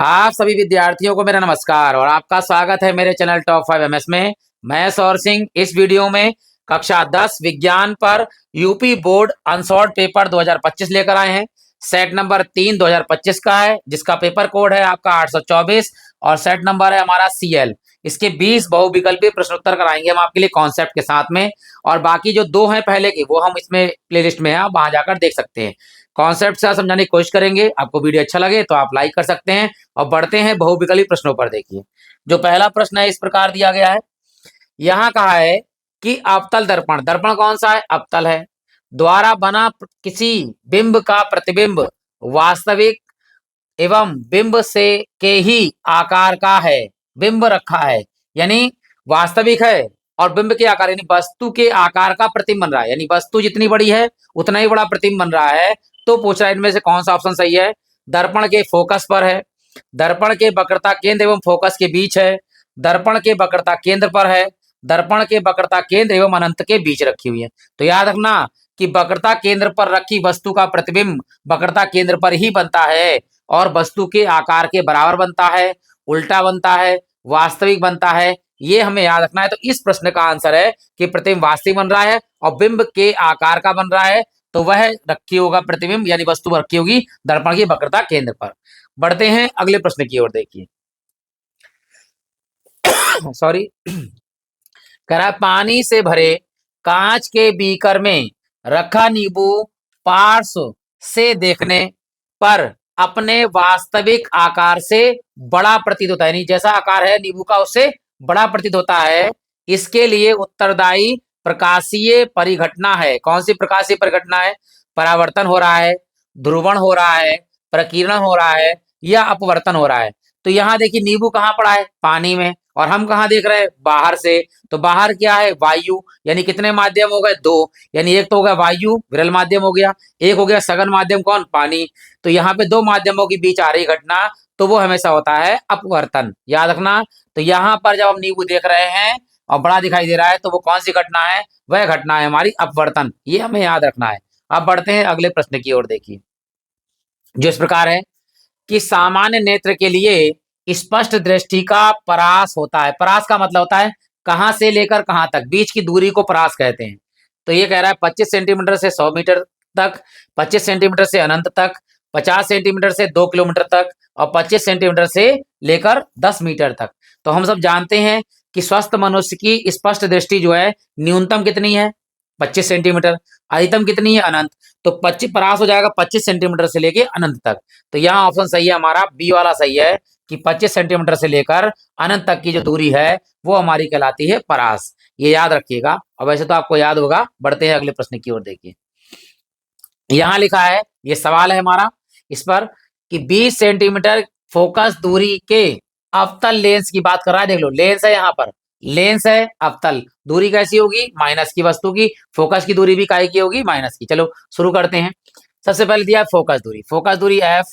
आप सभी विद्यार्थियों को मेरा नमस्कार और आपका स्वागत है मेरे चैनल टॉप 5 एमएस में। मैं सौर सिंह इस वीडियो में कक्षा 10 विज्ञान पर यूपी बोर्ड अनसॉर्ट पेपर 2025 लेकर आए हैं। सेट नंबर 3 2025 का है, जिसका पेपर कोड है आपका 824 और सेट नंबर है हमारा CL। इसके 20 बहुविकल्पीय प्रश्नोत्तर कराएंगे हम आपके लिए कॉन्सेप्ट के साथ में, और बाकी जो दो हैं पहले की वो हम इसमें प्लेलिस्ट में है, आप वहां जाकर देख सकते हैं। कॉन्सेप्ट से समझाने की कोशिश करेंगे। आपको वीडियो अच्छा लगे तो आप लाइक कर सकते हैं। और बढ़ते हैं बहुविकल्पी प्रश्नों पर। देखिए, जो पहला प्रश्न है इस प्रकार दिया गया है। यहां कहा है कि अवतल दर्पण, दर्पण कौन सा है? अवतल है। द्वारा बना किसी बिंब का प्रतिबिंब वास्तविक एवं बिंब से के ही आकार का है। बिंब रखा है यानी वास्तविक है, और बिंब के आकार यानी वस्तु के आकार का प्रतिबिंब बन रहा है, यानी वस्तु जितनी बड़ी है उतना ही बड़ा प्रतिबिंब बन रहा है। तो पूछ रहा है इनमें से कौन सा ऑप्शन सही है। दर्पण के फोकस पर है, दर्पण के वक्रता केंद्र एवं फोकस के बीच है, दर्पण के वक्रता केंद्र पर है, दर्पण के वक्रता केंद्र एवं अनंत के बीच रखी हुई है। तो याद रखना कि वक्रता केंद्र पर रखी वस्तु का प्रतिबिंब वक्रता केंद्र पर ही बनता है और वस्तु के आकार के बराबर बनता है, उल्टा बनता है, वास्तविक बनता है। ये हमें याद रखना है। तो इस प्रश्न का आंसर है कि प्रतिबिंब वास्तविक बन रहा है और बिंब के आकार का बन रहा है, तो वह रखी होगा प्रतिबिंब यानी वस्तु रखी होगी दर्पण की वक्रता केंद्र पर। बढ़ते हैं अगले प्रश्न की ओर। देखिए, सॉरी, करा पानी से भरे कांच के बीकर में रखा नींबू पार्श्व से देखने पर अपने वास्तविक आकार से बड़ा प्रतीत होता है, यानी जैसा आकार है नींबू का उससे बड़ा प्रतीत होता है। इसके लिए उत्तरदायी प्रकाशीय परिघटना है। कौन सी प्रकाशीय परिघटना है? परावर्तन हो रहा है, ध्रुवण हो रहा है, प्रकीर्णन हो रहा है, या अपवर्तन हो रहा है। तो यहाँ देखिए, नींबू कहाँ पड़ा है? पानी में, और हम कहाँ देख रहे हैं? बाहर से। तो बाहर क्या है? वायु, यानी कितने माध्यम हो गए? दो, यानी एक तो हो गया वायु, विरल माध्यम हो गया, एक हो गया सघन माध्यम, कौन? पानी। तो यहाँ पे दो माध्यमों के बीच आ रही घटना, तो वो हमेशा होता है अपवर्तन। याद रखना। तो यहाँ पर जब हम नींबू देख रहे हैं और बड़ा दिखाई दे रहा है, तो वो कौन सी घटना है? वह घटना है हमारी अपवर्तन। ये हमें याद रखना है। अब बढ़ते हैं अगले प्रश्न की ओर। देखिए, जो इस प्रकार है कि सामान्य नेत्र के लिए स्पष्ट दृष्टि का परास होता है। परास का मतलब होता है कहां से लेकर कहां तक, बीच की दूरी को परास कहते हैं। तो ये कह रहा है 25 सेंटीमीटर से 100 मीटर तक, 25 सेंटीमीटर से अनंत तक, 50 सेंटीमीटर से 2 किलोमीटर तक, और 25 सेंटीमीटर से लेकर 10 मीटर तक। तो हम सब जानते हैं कि स्वस्थ मनुष्य की स्पष्ट दृष्टि जो है न्यूनतम कितनी है? 25 सेंटीमीटर। अधिकतम कितनी है? अनंत। तो 25 परास हो जाएगा 25 सेंटीमीटर से लेके अनंत तक। तो यहाँ ऑप्शन सही है हमारा, बी वाला सही है कि 25 सेंटीमीटर से लेकर अनंत तक की जो दूरी है वो हमारी कहलाती है परास। ये याद रखिएगा, और वैसे तो आपको याद होगा। बढ़ते हैं अगले प्रश्न की ओर। देखिए, यहाँ लिखा है, ये सवाल है हमारा इस पर कि 20 सेंटीमीटर फोकस दूरी के अवतल लेंस की बात कर रहा है। देख लो, लेंस है यहाँ पर, लेंस है, अवतल दूरी कैसी होगी? माइनस की वस्तु की। फोकस की दूरी भी काय की होगी? माइनस की। चलो शुरू करते हैं। सबसे पहले दिया फोकस दूरी। फोकस दूरी एफ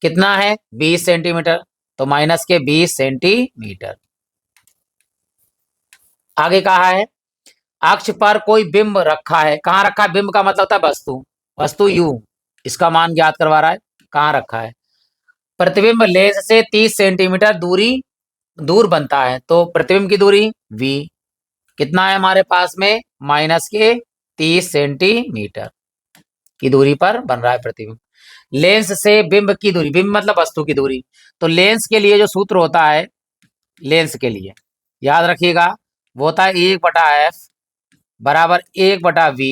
कितना है? 20 सेंटीमीटर। तो माइनस के 20 सेंटीमीटर। आगे कहा है अक्ष पर कोई बिंब रखा है। कहाँ रखा है? बिंब का मतलब होता है वस्तु, वस्तु यू। इसका मान ज्ञात करवा रहा है, कहाँ रखा है। प्रतिबिंब लेंस से 30 सेंटीमीटर दूरी दूर बनता है। तो प्रतिबिंब की दूरी v कितना है हमारे पास में? माइनस के 30 सेंटीमीटर की दूरी पर बन रहा है प्रतिबिंब। लेंस से बिंब की दूरी, बिंब मतलब वस्तु की दूरी। तो लेंस के लिए जो सूत्र होता है, लेंस के लिए याद रखिएगा, वो होता है 1/f बराबर 1/v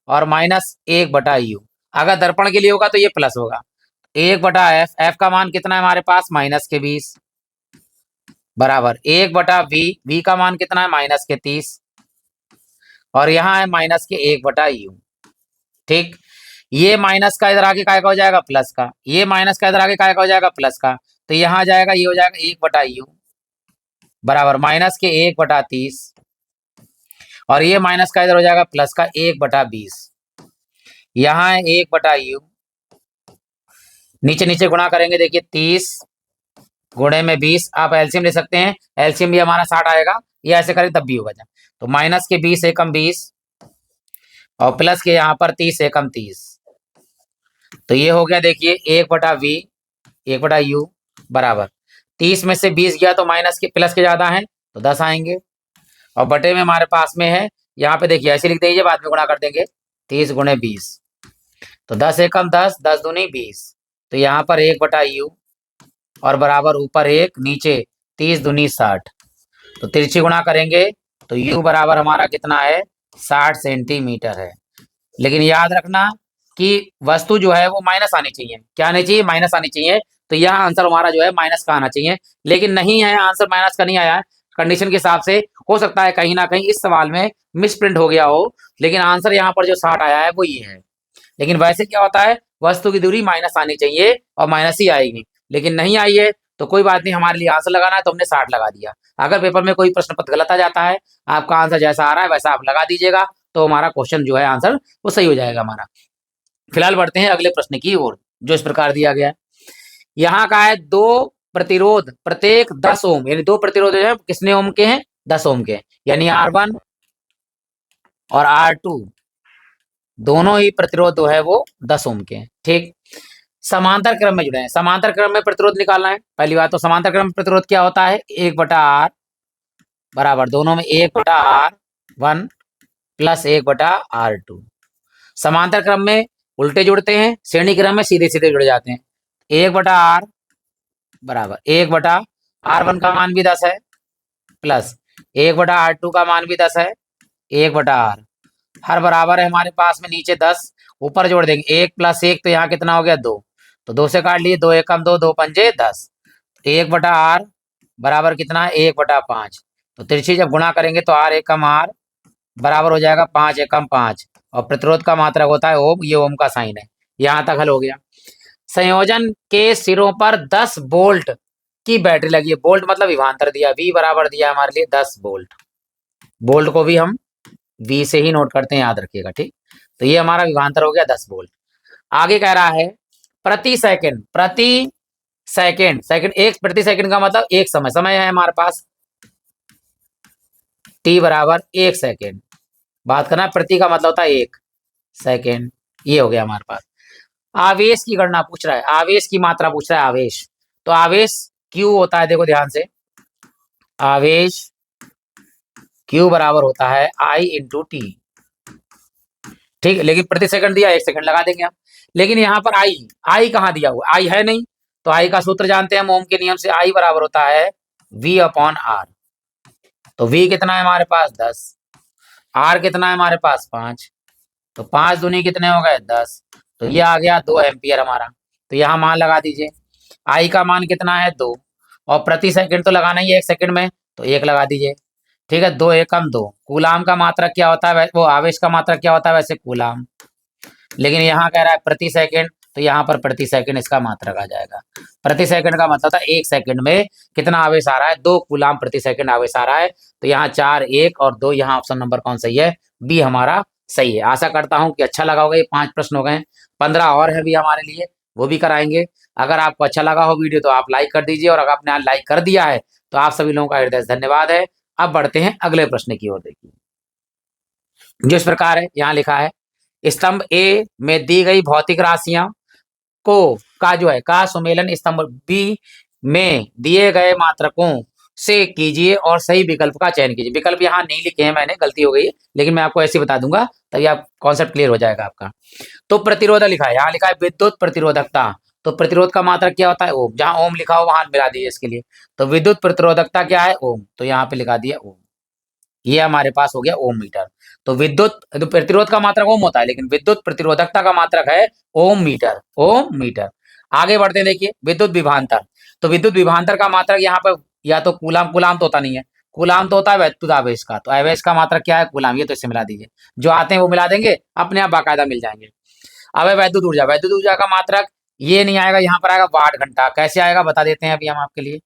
और माइनस 1/u। अगर दर्पण के लिए होगा तो ये प्लस होगा। 1/f, एफ का मान कितना है हमारे पास? माइनस के 20 बराबर 1/v, v का मान कितना है? माइनस के 30, और यहाँ है माइनस के 1/u। ठीक, ये माइनस का इधर आगे काय का हो जाएगा? प्लस का। ये माइनस का इधर आगे काय का हो जाएगा? प्लस का। तो यहाँ जाएगा, ये हो जाएगा 1/u बराबर माइनस के 1/30, और ये माइनस का इधर हो जाएगा प्लस का 1/20। यहाँ है 1/u, नीचे नीचे गुणा करेंगे। देखिए 30 गुणे में 20, आप एलसीएम ले सकते हैं, एलसीएम भी हमारा 60 आएगा। ये ऐसे करें तब भी होगा। तो माइनस के 20 एकम 20 और प्लस के यहाँ पर 30 एकम 30। तो ये हो गया देखिए 1/v 1/u बराबर 30 में से 20 गया तो माइनस के प्लस के ज्यादा है तो 10 आएंगे, और बटे में हमारे पास में है, यहाँ पे देखिए ऐसे लिख दीजिए, बाद में गुणा कर देंगे 30 गुणे 20, तो 10 एकम 10, 10 दूनी 20, तो यहाँ पर 1/u और बराबर ऊपर 1 नीचे 30 दूनी 60, तो तिरछी गुणा करेंगे तो u बराबर हमारा कितना है 60 सेंटीमीटर है। लेकिन याद रखना कि वस्तु जो है वो माइनस आनी चाहिए, क्या आनी चाहिए, माइनस आनी चाहिए, तो यह आंसर हमारा जो है माइनस का आना चाहिए, लेकिन नहीं है, आंसर माइनस का नहीं आया है। कंडीशन के हिसाब से हो सकता है कहीं ना कहीं इस सवाल में मिसप्रिंट हो गया हो, लेकिन आंसर यहाँ पर जो 60 आया है वो ये है। लेकिन वैसे क्या होता है, वस्तु की दूरी माइनस आनी चाहिए और माइनस ही आएगी, लेकिन नहीं आई है तो कोई बात नहीं, हमारे लिए आंसर लगाना है तो हमने 60 लगा दिया। अगर पेपर में कोई प्रश्न पत्र गलत आ जाता है, आपका आंसर जैसा आ रहा है वैसा आप लगा दीजिएगा, तो हमारा क्वेश्चन जो है आंसर वो सही हो जाएगा हमारा। फिलहाल बढ़ते हैं अगले प्रश्न की ओर, जो इस प्रकार दिया गया है। यहाँ का है दो प्रतिरोध प्रत्येक 10 ओम, यानी दो प्रतिरोध जो है कितने ओम के हैं, 10 ओम के, यानी R1 और R2 दोनों ही प्रतिरोध जो है वो 10 ओम के हैं। ठीक, समांतर क्रम में जुड़े हैं, समांतर क्रम में प्रतिरोध निकालना है। पहली बात तो समांतर क्रम में प्रतिरोध क्या होता है, 1/R बराबर दोनों में 1/R1 प्लस 1/R2। समांतर क्रम में उल्टे जुड़ते हैं, श्रेणी क्रम में सीधे सीधे जुड़ जाते हैं। 1/R बराबर 1/R1 का मान भी 10 है, प्लस 1/R2 का मान भी 10 है, 1/R हर बराबर है हमारे पास में, नीचे 10 ऊपर जोड़ देंगे, 1 + 1 तो यहाँ कितना हो गया 2, तो 2 से काट लिए, 2 एकम 2, 2 पंजे 10, 1/R बराबर कितना है 1/5, तो तिरछी जब गुणा करेंगे तो R एकम R बराबर हो जाएगा 5 एकम 5, और प्रतिरोध का मात्रक होता है ओम, ये ओम का साइन है। यहाँ तक हल हो गया। संयोजन के सिरों पर 10 वोल्ट की बैटरी लगी है, वोल्ट मतलब विभवांतर दिया, V बराबर दिया हमारे लिए 10 वोल्ट, वोल्ट को भी हम V से ही नोट करते हैं, याद रखिएगा। ठीक, तो ये हमारा विभवांतर हो गया 10 वोल्ट। आगे कह रहा है प्रति सेकंड, प्रति सेकंड, सेकंड एक प्रति सेकंड का मतलब एक समय, समय है हमारे पास t बराबर 1 सेकंड, बात करना प्रति का मतलब होता है 1 सेकंड, ये हो गया हमारे पास। आवेश की गणना पूछ रहा है, आवेश की मात्रा पूछ रहा है, आवेश, तो आवेश Q होता है, देखो ध्यान से, आवेश Q बराबर होता है I × T। ठीक, लेकिन प्रति सेकंड दिया 1 सेकंड लगा देंगे हम, लेकिन यहाँ पर I कहाँ दिया हुआ, I है नहीं, तो I का सूत्र जानते हैं ओम के नियम से, I बराबर होता है V/R, तो V कितना है हमारे पास 10, R कितना है हमारे पास 5, तो 5 दूनी कितने हो गए 10, तो ये आ गया 2 एम्पियर हमारा, तो यहाँ मान लगा दीजिए। I का मान कितना है 2, और प्रति सेकंड तो लगाना ही है 1 सेकंड में, तो 1 लगा दीजिए। ठीक है, 2 एकम 2, कूलाम का मात्रक क्या होता है, वो आवेश का मात्रक क्या होता है वैसे कूलाम, लेकिन यहाँ कह रहा है प्रति सेकंड, तो यहाँ पर प्रति सेकंड इसका मात्रक आ जाएगा। प्रति सेकंड का मतलब था 1 सेकंड में कितना आवेश आ रहा है, 2 कूलाम प्रति सेकंड आवेश आ रहा है, तो यहाँ 4, 1 और 2, यहाँ ऑप्शन नंबर कौन सही है, बी हमारा सही है। आशा करता हूँ कि अच्छा लगा होगा, ये 5 प्रश्न हो गए, 15 और है भी हमारे लिए, वो भी कराएंगे। अगर आपको अच्छा लगा हो वीडियो तो आप लाइक कर दीजिए, और अगर आपने लाइक कर दिया है तो आप सभी लोगों का हृदय से धन्यवाद है। अब बढ़ते हैं अगले प्रश्न की ओर, देखिए जो इस प्रकार है, यहाँ लिखा है स्तंभ ए में दी गई भौतिक राशियां को का जो है का सुमेलन स्तंभ बी में दिए गए मात्रकों से कीजिए और सही विकल्प का चयन कीजिए। विकल्प यहाँ नहीं लिखे हैं मैंने, गलती हो गई है, लेकिन मैं आपको ऐसे बता दूंगा, तभी आप कॉन्सेप्ट क्लियर हो जाएगा आपका। तो प्रतिरोधक लिखा है, यहाँ लिखा है विद्युत प्रतिरोधकता, तो प्रतिरोध का मात्रक क्या होता है ओम, जहां ओम लिखा हो वहां मिला दीजिए इसके लिए, तो विद्युत प्रतिरोधकता क्या है ओम, तो यहाँ पे लिखा दिया ओम, ये हमारे पास हो गया ओम मीटर। तो विद्युत प्रतिरोध का मात्रक ओम होता है, लेकिन विद्युत प्रतिरोधकता का मात्रक है ओम मीटर, ओम मीटर। आगे बढ़ते हैं, देखिए विद्युत विभवांतर, तो विद्युत विभवांतर का मात्रक यहाँ पे या तो कूलाम, कूलाम तो होता नहीं है, कूलाम तो होता है वैद्युत आवेश का, तो आवेश का मात्रक क्या है कूलाम, ये तो इससे मिला दीजिए, जो आते हैं वो मिला देंगे, अपने आप बाकायदा मिल जाएंगे। अब है वैद्युत ऊर्जा, वैद्युत ऊर्जा का मात्रक ये नहीं आएगा, यहाँ पर आएगा वाट घंटा, कैसे आएगा बता देते हैं अभी हम आपके लिए।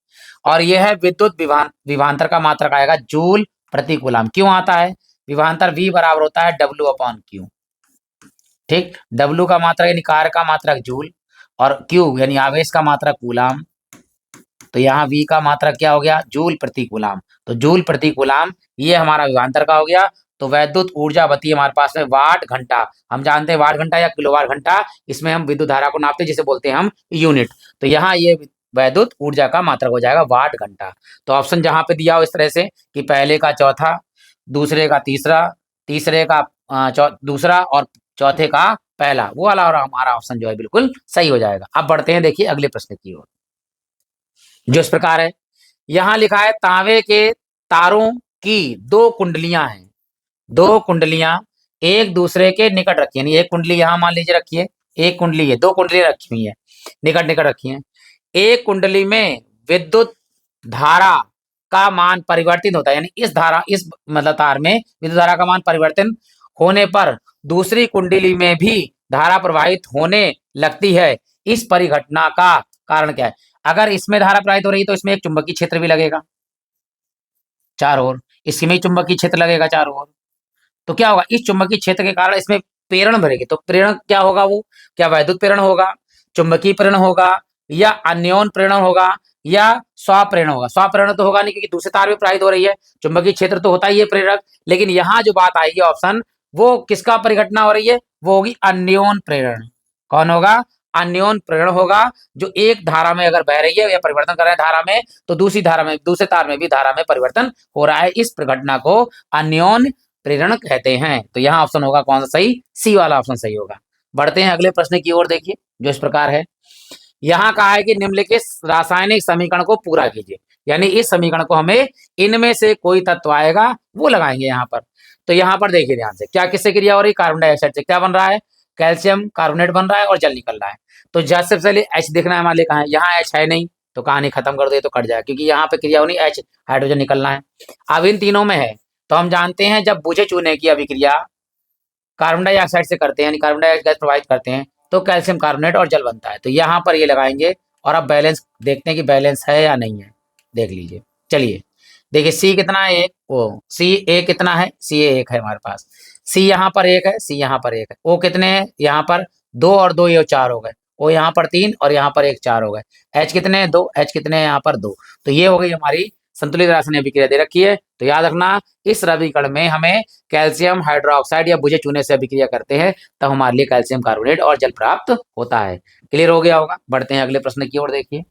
और यह है विद्युत विभवांतर का मात्रक आएगा जूल प्रति कूलाम। क्यों आता है, विभवांतर V बराबर होता है W/Q। ठीक, W का मात्रक यानी कार्य का मात्रक जूल, और Q यानी आवेश का मात्रक कूलाम, तो यहाँ V का मात्रक क्या हो गया जूल प्रति कूलाम, तो जूल प्रति कूलाम ये हमारा विभवांतर का हो गया। तो वैद्युत ऊर्जा बती है हमारे पास में वाट घंटा। हम जानते हैं वाट घंटा या किलोवाट घंटा, इसमें हम विद्युत धारा को नापते हैं, जिसे बोलते हैं हम यूनिट। तो यहाँ ये वैद्युत ऊर्जा का मात्रक हो जाएगा वाट घंटा। तो ऑप्शन जहां पे दिया हो इस तरह से कि पहले का चौथा, दूसरे का तीसरा, तीसरे का दूसरा और चौथे का पहला, वो वाला और हमारा ऑप्शन जो है बिल्कुल सही हो जाएगा। अब बढ़ते हैं देखिए अगले प्रश्न की ओर, जो इस प्रकार है। यहां लिखा है तांबे के तारों की दो कुंडलियां हैं, दो कुंडलियां एक दूसरे के निकट रखी है, एक कुंडली यहां मान लीजिए रखी है, एक कुंडली है, दो कुंडलियां रखी हुई है, निकट निकट रखी है। एक कुंडली में विद्युत धारा का मान परिवर्तित होता है, यानी इस धारा, इस मतलब तार में विद्युत धारा का मान परिवर्तन होने पर दूसरी कुंडली में भी धारा प्रवाहित होने लगती है। इस परिघटना का कारण क्या है? अगर इसमें धारा प्रवाहित हो रही है तो इसमें एक चुंबकीय क्षेत्र भी लगेगा चारों ओर, इसमें चुंबकीय क्षेत्र लगेगा चारों ओर। तो क्या होगा, इस चुंबकीय क्षेत्र के कारण इसमें प्रेरण भरेगी। तो प्रेरण क्या होगा, वो क्या वैद्युत प्रेरण होगा, चुंबकीय प्रेरण होगा, या अन्योन प्रेरण होगा, या स्वप्रेरण होगा? स्वप्रेरण तो होगा नहीं, क्योंकि दूसरे तार में प्रवाहित हो रही है, चुंबकीय क्षेत्र तो होता ही है प्रेरक। लेकिन यहाँ जो बात आएगी ऑप्शन, वो किसका परिघटना हो रही है, वो होगी अन्योन प्रेरण। कौन होगा? अन्योन प्रेरण होगा, जो एक धारा में अगर बह रही है या परिवर्तन कर रहा है धारा में, तो दूसरी धारा में, दूसरे तार में भी धारा में परिवर्तन हो रहा है। इस परिघटना को अन्योन प्रेरण कहते हैं। तो यहाँ ऑप्शन होगा कौन सा सही? सी वाला ऑप्शन सही होगा। बढ़ते हैं अगले प्रश्न की ओर, देखिए जो इस प्रकार है। यहाँ कहा है कि निम्नलिखित रासायनिक समीकरण को पूरा कीजिए, यानी इस समीकरण को हमें इनमें से कोई तत्व आएगा वो लगाएंगे यहाँ पर। तो यहाँ पर देखिए ध्यान से, क्या किससे क्रिया हो रही है? कार्बन डाइऑक्साइड से क्या बन रहा है? कैल्शियम कार्बोनेट बन रहा है और जल निकल रहा है। तो सबसे पहले एच देखना है हमारे लिए, कहा है यहाँ एच है नहीं, तो कहानी खत्म कर दे तो कट जाए, क्योंकि यहाँ पे क्रिया होनी एच, हाइड्रोजन निकलना है। अब इन तीनों में है, तो हम जानते हैं जब बुझे चूने की अभिक्रिया कार्बन डाइऑक्साइड से करते हैं, यानी कार्बन डाइऑक्साइड गैस प्रोवाइड करते हैं, तो कैल्शियम कार्बोनेट और जल बनता है। तो यहाँ पर ये लगाएंगे और अब बैलेंस देखते हैं कि बैलेंस है या नहीं है, देख लीजिए। चलिए देखिए, सी कितना है? एक। ओ सी ए कितना है? सी ए एक है हमारे पास। सी यहाँ पर एक है, सी यहाँ पर एक है। ओ कितने हैं? यहाँ पर दो और दो, ये चार हो गए। ओ यहाँ पर तीन और यहाँ पर एक, चार हो गए। एच कितने हैं? दो। एच कितने हैं? यहाँ पर दो। तो ये हो गई हमारी संतुलित रासायनिक अभिक्रिया दे रखी है। तो याद रखना, इस रविकण में हमें कैल्शियम हाइड्रोक्साइड या बुझे चूने से अभिक्रिया करते हैं, तब हमारे लिए कैल्शियम कार्बोनेट और जल प्राप्त होता है। क्लियर हो गया होगा। बढ़ते हैं अगले प्रश्न की ओर, देखिए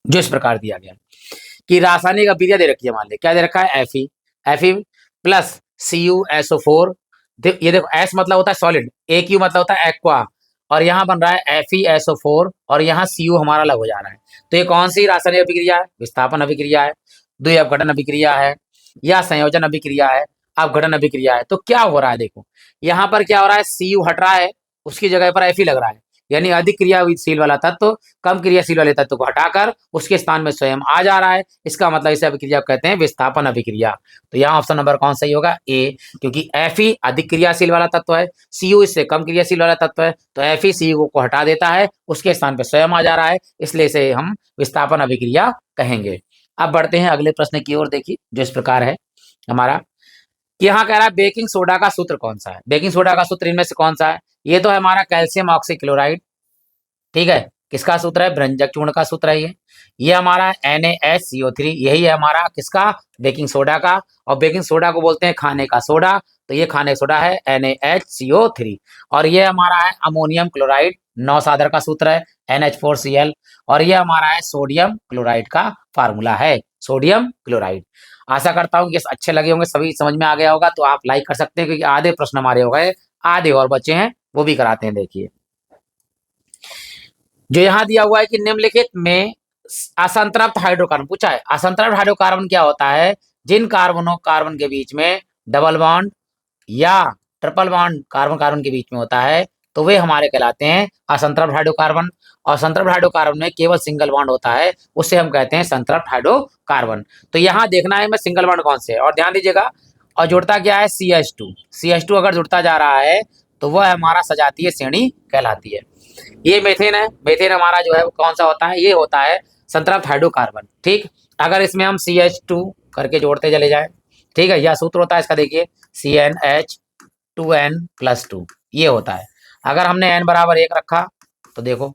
जो इस प्रकार दिया गया कि रासायनिक अभिक्रिया दे रखी है, मान ली क्या दे रखा है? एफी, एफी प्लस CuSO4। ये देखो, एस मतलब होता है सॉलिड, AQ मतलब होता है एक्वा, और यहाँ बन रहा है FeSO4 और यहाँ Cu हमारा अलग हो जा रहा है। तो ये कौन सी रासायनिक अभिक्रिया है? विस्थापन अभिक्रिया है, द्विअवघटन अभिक्रिया है, या संयोजन अभिक्रिया है, अपघटन अभिक्रिया है? तो क्या हो रहा है, देखो यहाँ पर क्या हो रहा है, Cu हट रहा है, उसकी जगह पर Fe लग रहा है, यानी अधिक क्रियाशील वाला तत्व कम क्रियाशील वाले तत्व को हटाकर उसके स्थान में स्वयं आ जा रहा है। इसका मतलब इसे अभिक्रिया कहते हैं विस्थापन अभिक्रिया। तो यहाँ ऑप्शन नंबर कौन सही होगा? ए, क्योंकि Fe अधिक क्रियाशील वाला तत्व है, Cu इससे कम क्रियाशील वाला तत्व है, तो Fe Cu को हटा देता है, उसके स्थान पर स्वयं आ जा रहा है, इसलिए इसे हम विस्थापन अभिक्रिया कहेंगे। अब बढ़ते हैं अगले प्रश्न की ओर, देखिए जो इस प्रकार है हमारा, कि यहाँ कह रहा है बेकिंग सोडा का सूत्र कौन सा है? बेकिंग सोडा का सूत्र इनमें से कौन सा है? ये तो है हमारा कैल्शियम ऑक्सीक्लोराइड, ठीक है। किसका सूत्र है? भ्रंजक चूर्ण का सूत्र है ये हमारा NaHCO3, यही है हमारा किसका? बेकिंग सोडा का। और बेकिंग सोडा को बोलते हैं खाने का सोडा, तो ये खाने का सोडा है NaHCO3। और ये हमारा है अमोनियम क्लोराइड, 9 सादर का सूत्र है NH4Cl। और ये हमारा है सोडियम क्लोराइड का फार्मूला है, सोडियम क्लोराइड। आशा करता हूँ कि अच्छे लगे होंगे, सभी समझ में आ गया होगा। तो आप लाइक कर सकते हैं, क्योंकि आधे प्रश्न हमारे हो गए, आधे और बच्चे हैं, वो भी कराते हैं। देखिए जो यहाँ दिया हुआ है कि निम्नलिखित में असंतृप्त हाइड्रोकार्बन पूछा है। असंतृप्त हाइड्रोकार्बन क्या होता है? जिन कार्बनों कार्बन के बीच में डबल बॉन्ड या ट्रिपल बॉन्ड कार्बन कार्बन के बीच में होता है, तो वे हमारे कहलाते हैं असंतृप्त हाइड्रोकार्बन। और संतृप्त हाइड्रोकार्बन में केवल सिंगल बॉन्ड होता है, उससे हम कहते हैं संतृप्त हाइड्रोकार्बन। तो यहाँ देखना है मैं सिंगल बॉन्ड कौन से है, और ध्यान दीजिएगा। और जुड़ता क्या है? CH2। CH2 अगर जुड़ता जा रहा है तो वह हमारा सजातीय श्रेणी कहलाती है। ये मेथेन है, मेथेन हमारा जो है वो कौन सा होता है? ये होता है संतृप्त हाइड्रोकार्बन, ठीक। अगर इसमें हम CH2 करके जोड़ते चले जाएं, ठीक है, यह सूत्र होता है इसका, देखिए CnH2n+2, ये होता है। अगर हमने n बराबर 1 रखा तो देखो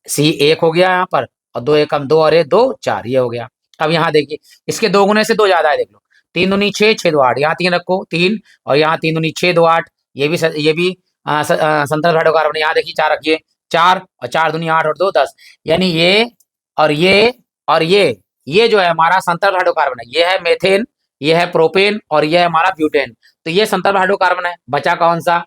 C 1 हो गया यहाँ पर, और 2 एकम 2 और 1 2 4, ये हो गया। अब यहाँ देखिए इसके 2 गुने से 2 ज्यादा है, देख लो, 3 दूनी 6, 6 दो 8, यहाँ 3 रखो 3, और यहाँ 3 दूनी 6 दो 8, ये भी संतृप्त हाइड्रोकार्बन। यहाँ देखिए 4 रखिए, 4 और 4 दूनी 8 और 2 10, यानी ये और ये और ये जो है हमारा संतृप्त हाइड्रोकार्बन है। ये है मेथेन, ये है प्रोपेन और ये है हमारा ब्यूटेन। तो ये संतृप्त हाइड्रोकार्बन है। बचा कौन सा?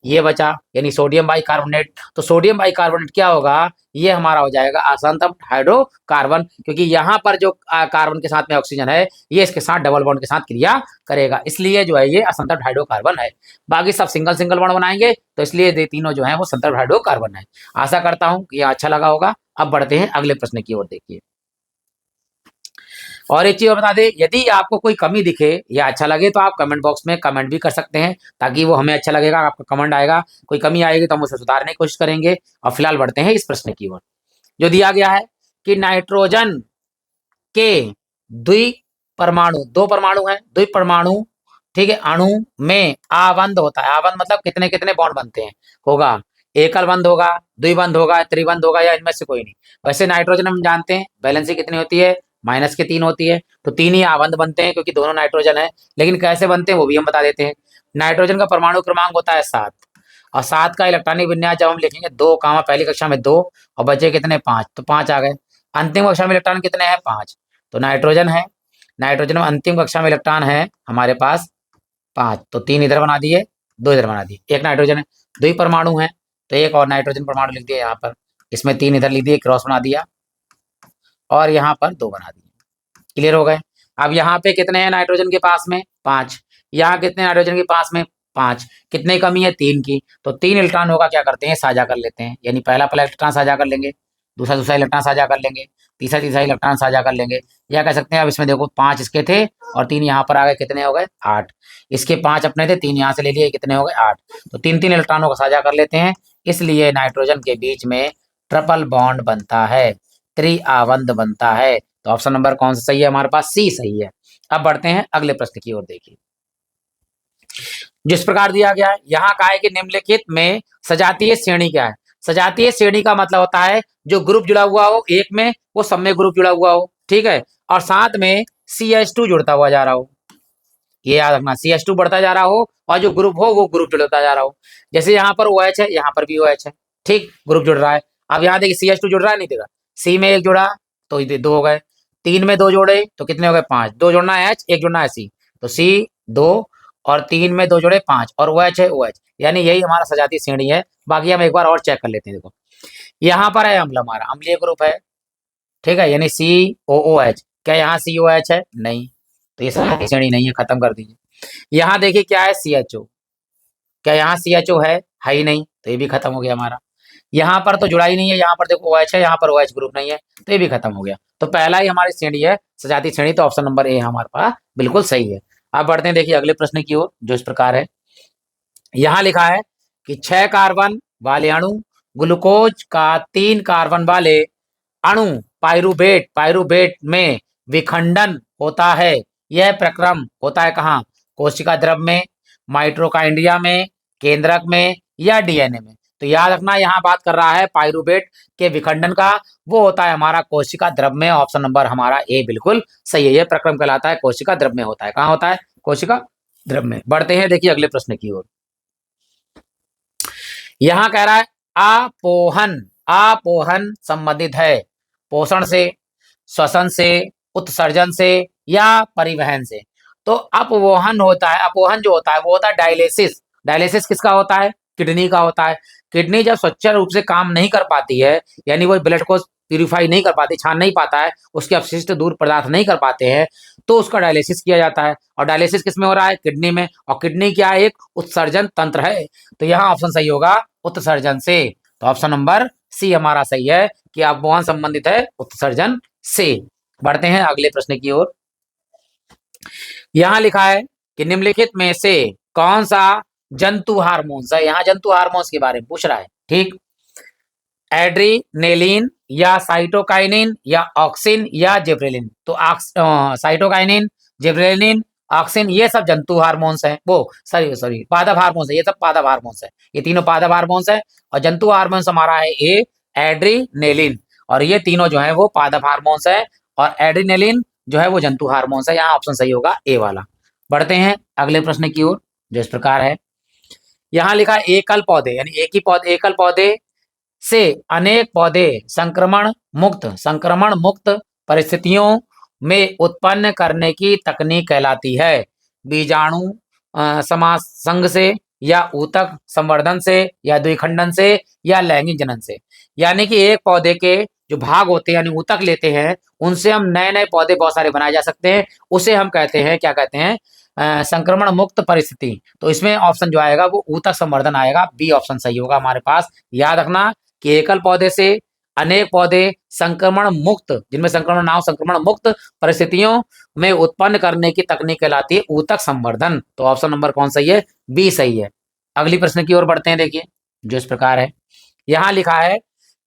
ये बचा, यानी सोडियम बाइकार्बोनेट। तो सोडियम बाइकार्बोनेट क्या होगा? ये हमारा हो जाएगा असंतृप्त हाइड्रोकार्बन, क्योंकि यहाँ पर जो कार्बन के साथ में ऑक्सीजन है, ये इसके साथ डबल बॉन्ड के साथ क्रिया करेगा, इसलिए जो है ये असंतृप्त हाइड्रोकार्बन है। बाकी सब सिंगल सिंगल बॉन्ड बनाएंगे, तो इसलिए ये तीनों जो है वो संतृप्त हाइड्रोकार्बन है। आशा करता हूँ कि यह अच्छा लगा होगा। अब बढ़ते हैं अगले प्रश्न की ओर। देखिए, और एक चीज और बता दें, यदि आपको कोई कमी दिखे या अच्छा लगे तो आप कमेंट बॉक्स में कमेंट भी कर सकते हैं, ताकि वो हमें अच्छा लगेगा। आपका कमेंट आएगा, कोई कमी आएगी तो हम उसे सुधारने की कोशिश करेंगे। और फिलहाल बढ़ते हैं इस प्रश्न की ओर, जो दिया गया है कि नाइट्रोजन के द्विपरमाणु, दो परमाणु है, द्विपरमाणु, ठीक है, अणु में आबंध होता है। आबंध मतलब कितने कितने बॉन्ड बनते हैं, होगा एकल बंध होगा, द्विबंध होगा, त्रिबंध होगा, या इनमें से कोई नहीं। वैसे नाइट्रोजन हम जानते हैं वैलेंसी कितनी होती है, -3 होती है, तो 3 ही आबंध बनते हैं, क्योंकि दोनों नाइट्रोजन है। लेकिन कैसे बनते हैं वो भी हम बता देते हैं। नाइट्रोजन का परमाणु क्रमांक होता है 7, और 7 का इलेक्ट्रॉनिक विन्यास जब हम लिखेंगे 2, पहली कक्षा में 2 और बचे कितने 5, तो 5 आ गए। अंतिम कक्षा में इलेक्ट्रॉन कितने हैं 5, तो नाइट्रोजन है, नाइट्रोजन में अंतिम कक्षा में इलेक्ट्रॉन है हमारे पास 5, तो 3 इधर बना दिए, 2 इधर बना दिए। एक नाइट्रोजन है, 2 ही परमाणु है, तो एक और नाइट्रोजन परमाणु लिख दिया यहाँ पर, इसमें 3 इधर लिख दिए, क्रॉस बना दिया, और यहाँ पर 2 बना दिए। क्लियर हो गए। अब यहाँ पे कितने हैं नाइट्रोजन के पास में 5, यहाँ कितने नाइट्रोजन के पास में 5, कितने कमी है 3 की, तो 3 इलेक्ट्रॉन होगा क्या करते हैं साझा कर लेते हैं, यानी पहला इलेक्ट्रॉन साझा कर लेंगे, दूसरा इलेक्ट्रॉन साझा कर लेंगे, तीसरा इलेक्ट्रॉन साझा कर लेंगे, या कह सकते हैं अब इसमें देखो 5 इसके थे और 3 यहाँ पर आ गए, कितने हो गए 8। इसके 5 अपने थे, 3 यहाँ से ले लिए, कितने हो गए 8। तो 3 इलेक्ट्रॉनों को साझा कर लेते हैं, इसलिए नाइट्रोजन के बीच में ट्रिपल बॉन्ड बनता है, त्रिआबंध बनता है। तो ऑप्शन नंबर कौन सा सही है हमारे पास? सी सही है। अब बढ़ते हैं अगले प्रश्न की ओर। देखिए, जिस प्रकार दिया गया है, यहाँ कहा है कि निम्नलिखित में सजातीय श्रेणी क्या है। सजातीय श्रेणी का मतलब होता है जो ग्रुप जुड़ा हुआ हो एक में, वो सब में ग्रुप जुड़ा हुआ हो, ठीक है, और साथ में CH2 जुड़ता हुआ जा रहा हो। ये याद रखना, CH2 बढ़ता जा रहा हो और जो ग्रुप हो वो ग्रुप जुड़ता जा रहा हो। जैसे यहाँ पर OH है, यहाँ पर भी OH है, ठीक, ग्रुप जुड़ रहा है। अब यहाँ देखिए CH2 जुड़ रहा है, नहीं देखा, C में 1 जुड़ा तो 2 हो गए, 3 में 2 जोड़े तो कितने हो गए 5, 2 जोड़ना है H, 1 जोड़ना है C, तो C 2 और 3 में 2 जोड़े 5, और OH है OH, यानी यही हमारा सजातीय श्रेणी है। बाकी हम एक बार और चेक कर लेते हैं। देखो, यहाँ पर है अम्ल, हमारा अम्लीय ग्रुप है, ठीक है, यानी COOH। क्या यहाँ COH है? नहीं, तो ये सजातीय श्रेणी नहीं है, खत्म कर दीजिए। यहाँ देखिए क्या है CHO, क्या यहाँ CHO है ही नहीं, तो ये भी खत्म हो गया हमारा। यहाँ पर तो जुड़ा ही नहीं है, यहाँ पर देखो OH है, यहाँ पर OH ग्रुप नहीं है, तो ये भी खत्म हो गया। तो पहला ही हमारी श्रेणी है सजातीय श्रेणी, तो ऑप्शन नंबर ए हमारे पास बिल्कुल सही है। अब बढ़ते हैं देखिए अगले प्रश्न की ओर, जो इस प्रकार है। यहाँ लिखा है कि 6 कार्बन वाले अणु ग्लूकोज का 3 कार्बन वाले अणु पाइरूवेट में विखंडन होता है। यह प्रक्रम होता है कहाँ? कोशिका द्रव में, माइटोकॉन्ड्रिया में, केंद्रक में, या DNA में। तो याद रखना, यहाँ बात कर रहा है पाइरूवेट के विखंडन का, वो होता है हमारा कोशिका द्रव में। ऑप्शन नंबर हमारा ए बिल्कुल सही है। यह प्रक्रम कहलाता है कोशिका द्रव में होता है। कहाँ होता है? कोशिका द्रव में। बढ़ते हैं देखिए अगले प्रश्न की ओर। यहाँ कह रहा है आपोहन संबंधित है पोषण से, श्वसन से, उत्सर्जन से, या परिवहन से। तो अपवहन होता है, अपवहन जो होता है वो होता है डायलिसिस। डायलिसिस किसका होता है? किडनी का होता है। किडनी जब सुचारू रूप से काम नहीं कर पाती है, यानी वो ब्लड को प्यूरिफाई नहीं कर पाती, छान नहीं पाता है, उसके अपशिष्ट दूर पदार्थ नहीं कर पाते हैं, तो उसका डायलिसिस किया जाता है। और डायलिसिस किस में हो रहा है? किडनी में। और किडनी क्या है? एक उत्सर्जन तंत्र है, तो यहाँ ऑप्शन सही होगा उत्सर्जन से। तो ऑप्शन नंबर सी हमारा सही है कि अपवहन संबंधित है उत्सर्जन से। बढ़ते हैं अगले प्रश्न की ओर। यहां लिखा है कि निम्नलिखित में से कौन सा जंतु हार्मोन्स है। यहाँ जंतु हार्मोन्स के बारे में पूछ रहा है, ठीक। एड्रीनेलिन या साइटोकाइनिन या ऑक्सिन या जिब्रेलिन। तो साइटोकाइनिन, जिब्रेलिन, ऑक्सिन, ये सब जंतु हार्मोन्स हैं। वो सॉरी पादप हार्मोन्स है, ये सब पादप हार्मोन्स है, ये तीनों पादप हार्मोन्स है। और जंतु हार्मोन्स हमारा है ए एड्रीनेलिन, और ये तीनों जो है वो पादप हार्मोन्स है, और एड्रीनेलिन जो है वो जंतु हार्मोन्स है। यहाँ ऑप्शन सही होगा ए वाला। बढ़ते हैं अगले प्रश्न की ओर, जो इस प्रकार है। यहाँ लिखा है एकल पौधे, यानी एक ही पौधे, एकल पौधे से अनेक पौधे संक्रमण मुक्त परिस्थितियों में उत्पन्न करने की तकनीक कहलाती है। बीजाणु समासंग से, या ऊतक संवर्धन से, या द्विखंडन से, या लैंगिक जनन से। यानी कि एक पौधे के जो भाग होते हैं, यानी ऊतक लेते हैं, उनसे हम नए नए पौधे बहुत सारे बनाए जा सकते हैं। उसे हम कहते हैं, क्या कहते हैं, संक्रमण मुक्त परिस्थिति। तो इसमें ऑप्शन जो आएगा वो ऊतक संवर्धन आएगा, बी ऑप्शन सही होगा हमारे पास। याद रखना कि एकल पौधे से अनेक पौधे संक्रमण मुक्त, जिनमें संक्रमण ना हो, संक्रमण मुक्त परिस्थितियों में उत्पन्न करने की तकनीक कहलाती है ऊतक संवर्धन। तो ऑप्शन नंबर कौन सही है, बी सही है। अगली प्रश्न की ओर बढ़ते हैं, देखिए जो इस प्रकार है। यहाँ लिखा है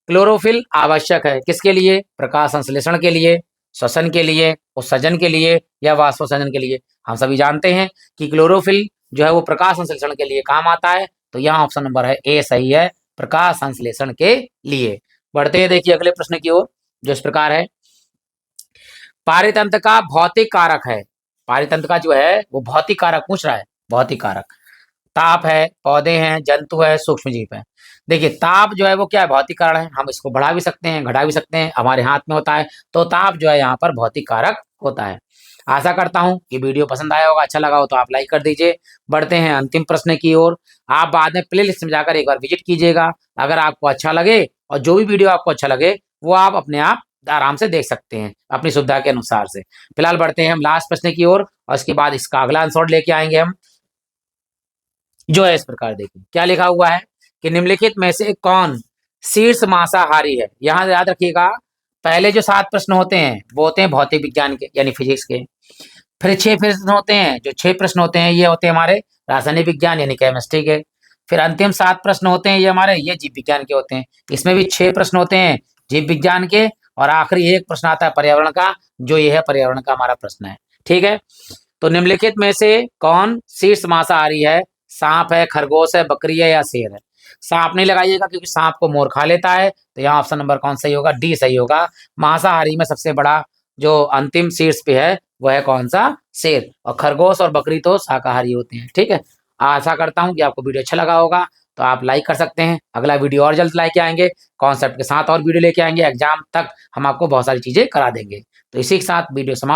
क्लोरोफिल आवश्यक है किसके लिए, प्रकाश संश्लेषण के लिए, श्वसन के लिए, उत्सर्जन के लिए, या वाष्पोत्सर्जन के लिए। हम सभी जानते हैं कि क्लोरोफिल जो है वो प्रकाश संश्लेषण के लिए काम आता है। तो यहाँ ऑप्शन नंबर है ए सही है, प्रकाश संश्लेषण के लिए। बढ़ते हैं देखिए अगले प्रश्न की ओर, जो इस प्रकार है। पारितंत्र का भौतिक कारक है, पारितंत्र का जो है वो भौतिक कारक पूछ रहा है, भौतिक कारक। ताप है, पौधे हैं, जंतु है, सूक्ष्म जीव है। देखिए ताप जो है वो क्या है, भौतिक कारण है। हम इसको बढ़ा भी सकते हैं, घटा भी सकते हैं, हमारे हाथ में होता है। तो ताप जो है यहाँ पर भौतिक कारक होता है। आशा करता हूं कि वीडियो पसंद आया होगा, अच्छा लगा हो तो आप लाइक कर दीजिए। बढ़ते हैं अंतिम प्रश्न की ओर। आप बाद में प्ले लिस्ट में जाकर एक बार विजिट कीजिएगा। अगर आपको अच्छा लगे और जो भी वीडियो आपको अच्छा लगे वो आप अपने आप आराम से देख सकते हैं अपनी सुविधा के अनुसार से। फिलहाल बढ़ते हैं हम लास्ट प्रश्न की ओर, और इसके बाद इसका अगला आंसर लेके आएंगे हम, जो है इस प्रकार। देखिए क्या लिखा हुआ है कि निम्नलिखित में से कौन शीर्ष मांसाहारी है। यहाँ याद रखिएगा पहले जो 7 प्रश्न होते हैं वो होते हैं भौतिक विज्ञान के, यानी फिजिक्स के। फिर 6 प्रश्न होते हैं, जो 6 प्रश्न होते हैं ये होते हैं हमारे रासायनिक विज्ञान यानी केमिस्ट्री के। फिर अंतिम 7 प्रश्न होते हैं ये जीव विज्ञान के होते हैं। इसमें भी 6 प्रश्न होते हैं जीव विज्ञान के, और आखिरी एक प्रश्न आता है पर्यावरण का, जो ये है पर्यावरण का हमारा प्रश्न है। ठीक है, तो निम्नलिखित में से कौन शीर्ष मांसाहारी है। सांप है, खरगोश है, बकरी है, या शेर है। सांप नहीं लगाइएगा क्योंकि सांप को मोर खा लेता है। तो यहाँ ऑप्शन नंबर कौन सही होगा, डी सही होगा। मांसाहारी में सबसे बड़ा जो अंतिम शीर्ष पे है वह है कौन सा, शेर। और खरगोश और बकरी तो शाकाहारी होते हैं। ठीक है, आशा करता हूँ कि आपको वीडियो अच्छा लगा होगा। तो आप लाइक कर सकते हैं। अगला वीडियो और जल्द लाइक आएंगे, कॉन्सेप्ट के साथ और वीडियो लेके आएंगे। एग्जाम तक हम आपको बहुत सारी चीजें करा देंगे। तो इसी के साथ वीडियो समाप्त।